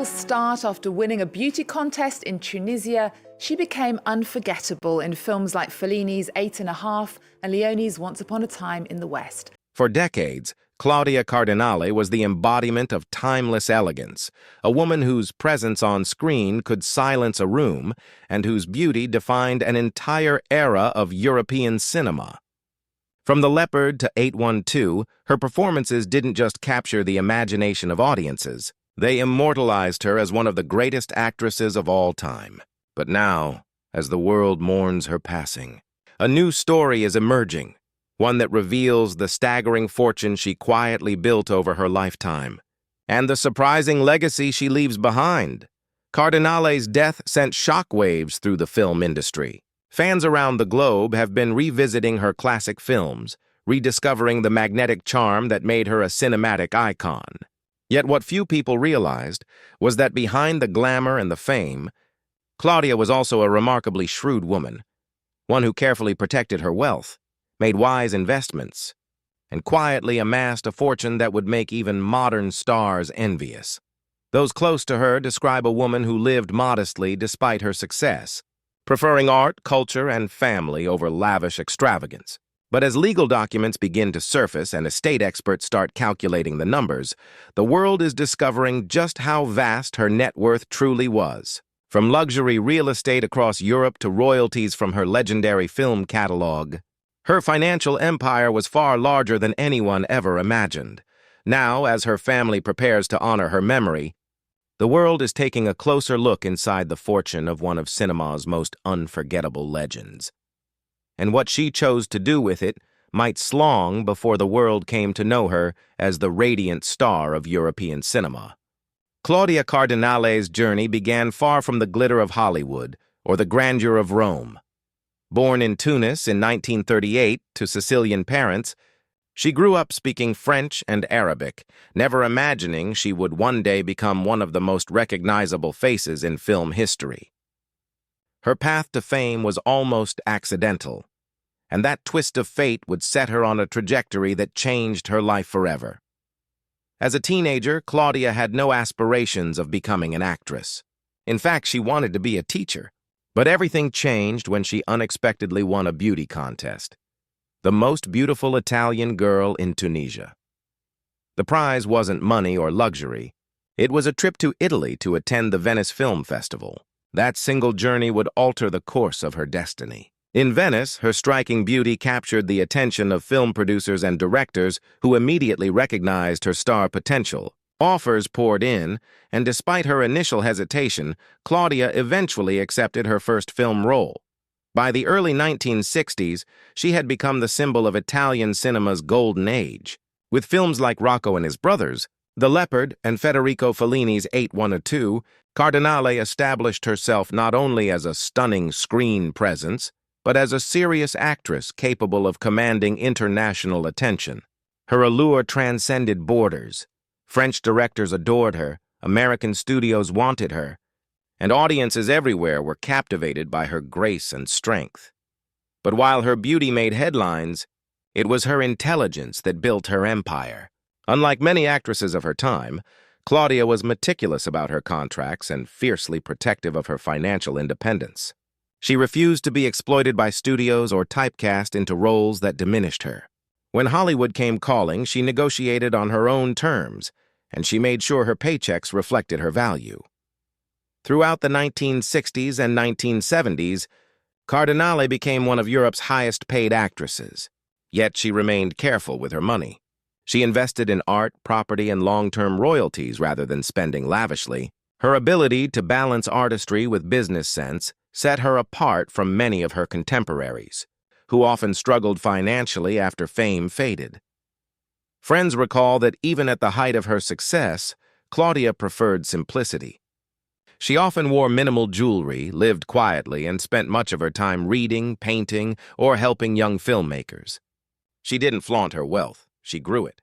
incredible start after winning a beauty contest in Tunisia, she became unforgettable in films like Fellini's 8½ and Leone's Once Upon a Time in the West. For decades, Claudia Cardinale was the embodiment of timeless elegance, a woman whose presence on screen could silence a room and whose beauty defined an entire era of European cinema. From The Leopard to 812, her performances didn't just capture the imagination of audiences, they immortalized her as one of the greatest actresses of all time. But now, as the world mourns her passing, a new story is emerging, one that reveals the staggering fortune she quietly built over her lifetime, and the surprising legacy she leaves behind. Cardinale's death sent shockwaves through the film industry. Fans around the globe have been revisiting her classic films, rediscovering the magnetic charm that made her a cinematic icon. Yet what few people realized was that behind the glamour and the fame, Claudia was also a remarkably shrewd woman, one who carefully protected her wealth, made wise investments, and quietly amassed a fortune that would make even modern stars envious. Those close to her describe a woman who lived modestly despite her success, preferring art, culture, and family over lavish extravagance. But as legal documents begin to surface and estate experts start calculating the numbers, the world is discovering just how vast her net worth truly was. From luxury real estate across Europe to royalties from her legendary film catalog, her financial empire was far larger than anyone ever imagined. Now, as her family prepares to honor her memory, the world is taking a closer look inside the fortune of one of cinema's most unforgettable legends. And what she chose to do with it might long before the world came to know her as the radiant star of European cinema. Claudia Cardinale's journey began far from the glitter of Hollywood or the grandeur of Rome. Born in Tunis in 1938 to Sicilian parents, she grew up speaking French and Arabic, never imagining she would one day become one of the most recognizable faces in film history. Her path to fame was almost accidental, and that twist of fate would set her on a trajectory that changed her life forever. As a teenager, Claudia had no aspirations of becoming an actress. In fact, she wanted to be a teacher. But everything changed when she unexpectedly won a beauty contest. The most beautiful Italian girl in Tunisia. The prize wasn't money or luxury. It was a trip to Italy to attend the Venice Film Festival. That single journey would alter the course of her destiny. In Venice, her striking beauty captured the attention of film producers and directors who immediately recognized her star potential. Offers poured in, and despite her initial hesitation, Claudia eventually accepted her first film role. By the early 1960s, she had become the symbol of Italian cinema's golden age. With films like Rocco and His Brothers, The Leopard, and Federico Fellini's 812, Cardinale established herself not only as a stunning screen presence, but as a serious actress capable of commanding international attention. Her allure transcended borders. French directors adored her, American studios wanted her, and audiences everywhere were captivated by her grace and strength. But while her beauty made headlines, it was her intelligence that built her empire. Unlike many actresses of her time, Claudia was meticulous about her contracts and fiercely protective of her financial independence. She refused to be exploited by studios or typecast into roles that diminished her. When Hollywood came calling, she negotiated on her own terms, and she made sure her paychecks reflected her value. Throughout the 1960s and 1970s, Cardinale became one of Europe's highest-paid actresses. Yet she remained careful with her money. She invested in art, property, and long-term royalties rather than spending lavishly. Her ability to balance artistry with business sense set her apart from many of her contemporaries, who often struggled financially after fame faded. Friends recall that even at the height of her success, Claudia preferred simplicity. She often wore minimal jewelry, lived quietly, and spent much of her time reading, painting, or helping young filmmakers. She didn't flaunt her wealth, she grew it.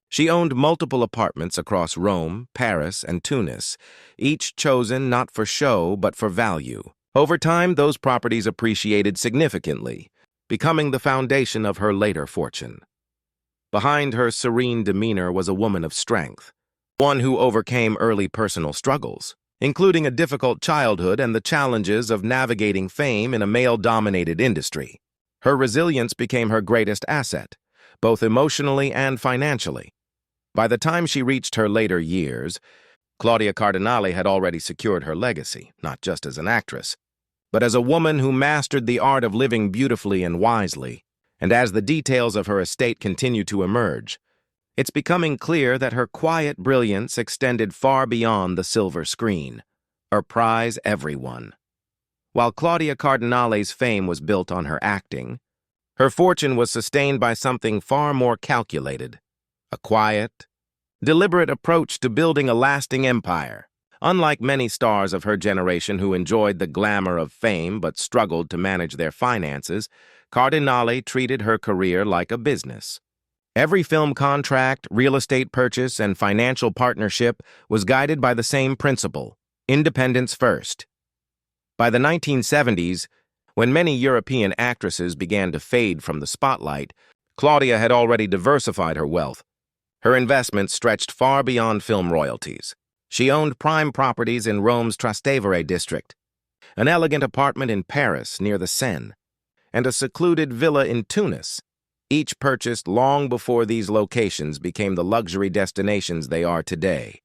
She owned multiple apartments across Rome, Paris, and Tunis, each chosen not for show but for value. Over time, those properties appreciated significantly, becoming the foundation of her later fortune. Behind her serene demeanor was a woman of strength, one who overcame early personal struggles, including a difficult childhood and the challenges of navigating fame in a male-dominated industry. Her resilience became her greatest asset, both emotionally and financially. By the time she reached her later years, Claudia Cardinale had already secured her legacy, not just as an actress, but as a woman who mastered the art of living beautifully and wisely. And as the details of her estate continue to emerge, it's becoming clear that her quiet brilliance extended far beyond the silver screen, a prize everyone. While Claudia Cardinale's fame was built on her acting, her fortune was sustained by something far more calculated, a quiet, deliberate approach to building a lasting empire. Unlike many stars of her generation who enjoyed the glamour of fame but struggled to manage their finances, Cardinale treated her career like a business. Every film contract, real estate purchase, and financial partnership was guided by the same principle: independence first. By the 1970s, when many European actresses began to fade from the spotlight, Claudia had already diversified her wealth. Her investments stretched far beyond film royalties. She owned prime properties in Rome's Trastevere district, an elegant apartment in Paris near the Seine, and a secluded villa in Tunis, each purchased long before these locations became the luxury destinations they are today.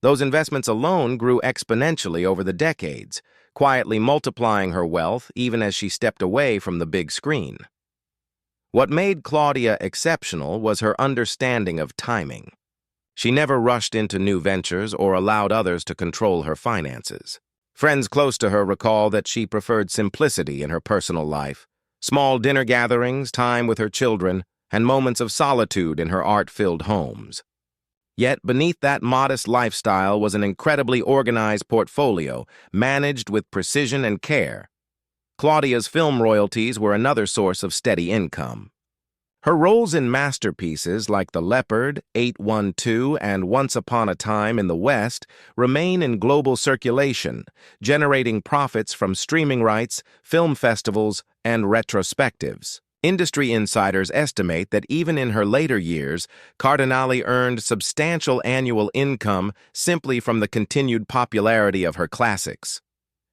Those investments alone grew exponentially over the decades, quietly multiplying her wealth even as she stepped away from the big screen. What made Claudia exceptional was her understanding of timing. She never rushed into new ventures or allowed others to control her finances. Friends close to her recall that she preferred simplicity in her personal life: small dinner gatherings, time with her children, and moments of solitude in her art-filled homes. Yet beneath that modest lifestyle was an incredibly organized portfolio, managed with precision and care. Claudia's film royalties were another source of steady income. Her roles in masterpieces like The Leopard, 812, and Once Upon a Time in the West remain in global circulation, generating profits from streaming rights, film festivals, and retrospectives. Industry insiders estimate that even in her later years, Cardinale earned substantial annual income simply from the continued popularity of her classics.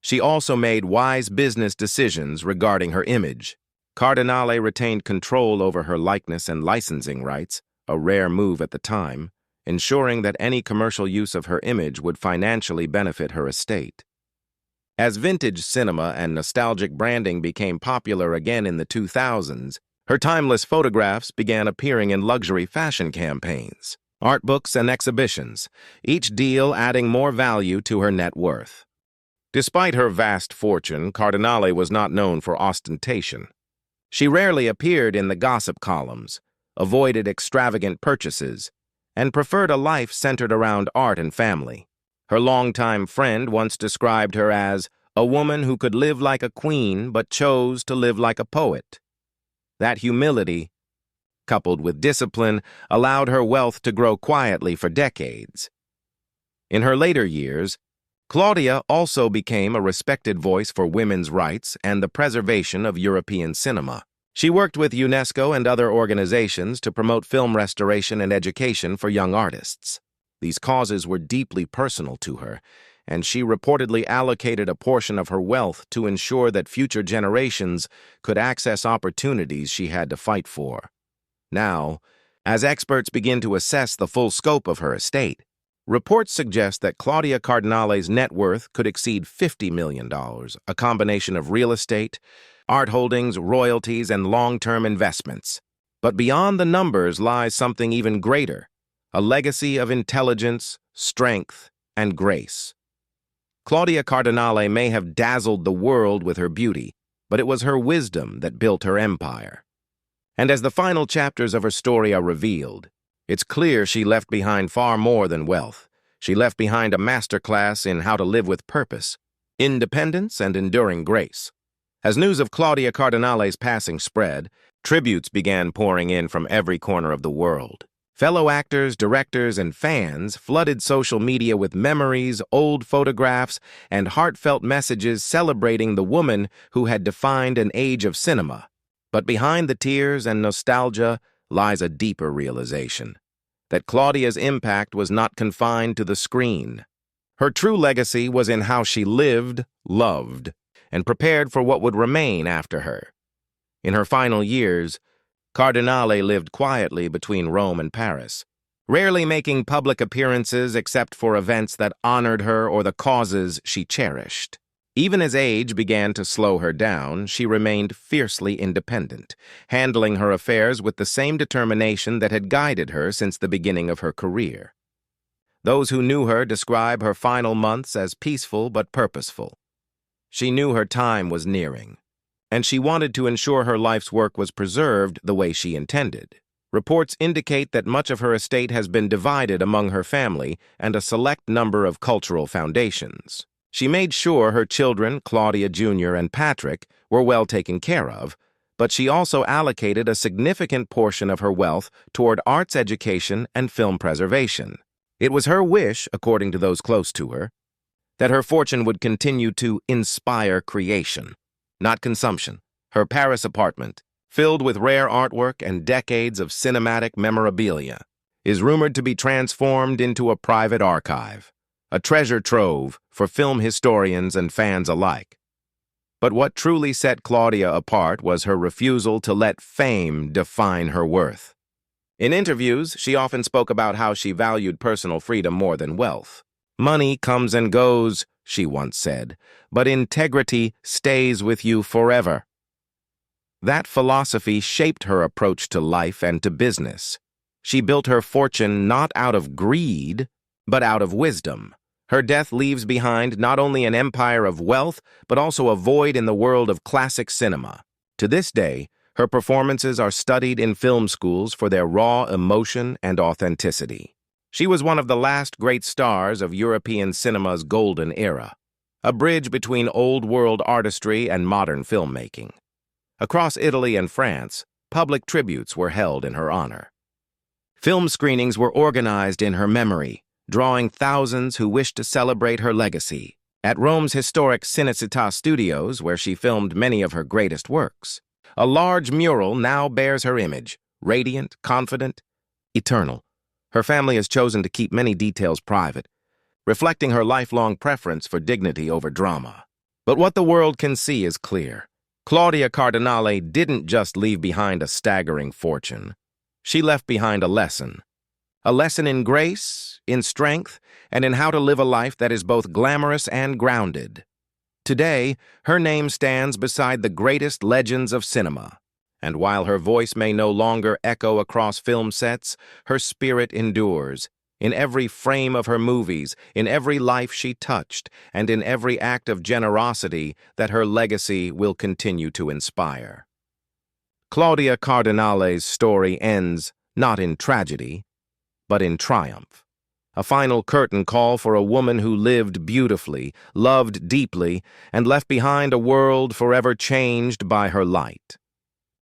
She also made wise business decisions regarding her image. Cardinale retained control over her likeness and licensing rights, a rare move at the time, ensuring that any commercial use of her image would financially benefit her estate. As vintage cinema and nostalgic branding became popular again in the 2000s, her timeless photographs began appearing in luxury fashion campaigns, art books, and exhibitions, each deal adding more value to her net worth. Despite her vast fortune, Cardinale was not known for ostentation. She rarely appeared in the gossip columns, avoided extravagant purchases, and preferred a life centered around art and family. Her longtime friend once described her as a woman who could live like a queen but chose to live like a poet. That humility, coupled with discipline, allowed her wealth to grow quietly for decades. In her later years, Claudia also became a respected voice for women's rights and the preservation of European cinema. She worked with UNESCO and other organizations to promote film restoration and education for young artists. These causes were deeply personal to her, and she reportedly allocated a portion of her wealth to ensure that future generations could access opportunities she had to fight for. Now, as experts begin to assess the full scope of her estate, reports suggest that Claudia Cardinale's net worth could exceed $50 million, a combination of real estate, art holdings, royalties, and long-term investments. But beyond the numbers lies something even greater: a legacy of intelligence, strength, and grace. Claudia Cardinale may have dazzled the world with her beauty, but it was her wisdom that built her empire. And as the final chapters of her story are revealed, it's clear she left behind far more than wealth. She left behind a masterclass in how to live with purpose, independence, and enduring grace. As news of Claudia Cardinale's passing spread, tributes began pouring in from every corner of the world. Fellow actors, directors, and fans flooded social media with memories, old photographs, and heartfelt messages celebrating the woman who had defined an age of cinema. But behind the tears and nostalgia lies a deeper realization. that Claudia's impact was not confined to the screen. Her true legacy was in how she lived, loved, and prepared for what would remain after her. In her final years, Cardinale lived quietly between Rome and Paris, rarely making public appearances except for events that honored her or the causes she cherished. Even as age began to slow her down, she remained fiercely independent, handling her affairs with the same determination that had guided her since the beginning of her career. Those who knew her describe her final months as peaceful but purposeful. She knew her time was nearing, and she wanted to ensure her life's work was preserved the way she intended. Reports indicate that much of her estate has been divided among her family and a select number of cultural foundations. She made sure her children, Claudia Jr. and Patrick, were well taken care of, but she also allocated a significant portion of her wealth toward arts education and film preservation. It was her wish, according to those close to her, that her fortune would continue to inspire creation, not consumption. Her Paris apartment, filled with rare artwork and decades of cinematic memorabilia, is rumored to be transformed into a private archive, a treasure trove for film historians and fans alike. But what truly set Claudia apart was her refusal to let fame define her worth. In interviews, she often spoke about how she valued personal freedom more than wealth. "Money comes and goes," she once said, "but integrity stays with you forever." That philosophy shaped her approach to life and to business. She built her fortune not out of greed, but out of wisdom. Her death leaves behind not only an empire of wealth, but also a void in the world of classic cinema. To this day, her performances are studied in film schools for their raw emotion and authenticity. She was one of the last great stars of European cinema's golden era, a bridge between old-world artistry and modern filmmaking. Across Italy and France, public tributes were held in her honor. Film screenings were organized in her memory, drawing thousands who wished to celebrate her legacy. At Rome's historic Cinecittà Studios, where she filmed many of her greatest works, a large mural now bears her image, radiant, confident, eternal. Her family has chosen to keep many details private, reflecting her lifelong preference for dignity over drama. But what the world can see is clear. Claudia Cardinale didn't just leave behind a staggering fortune. She left behind a lesson in grace, in strength, and in how to live a life that is both glamorous and grounded. Today, her name stands beside the greatest legends of cinema, and while her voice may no longer echo across film sets, her spirit endures. In every frame of her movies, in every life she touched, and in every act of generosity that her legacy will continue to inspire. Claudia Cardinale's story ends not in tragedy, but in triumph. A final curtain call for a woman who lived beautifully, loved deeply, and left behind a world forever changed by her light.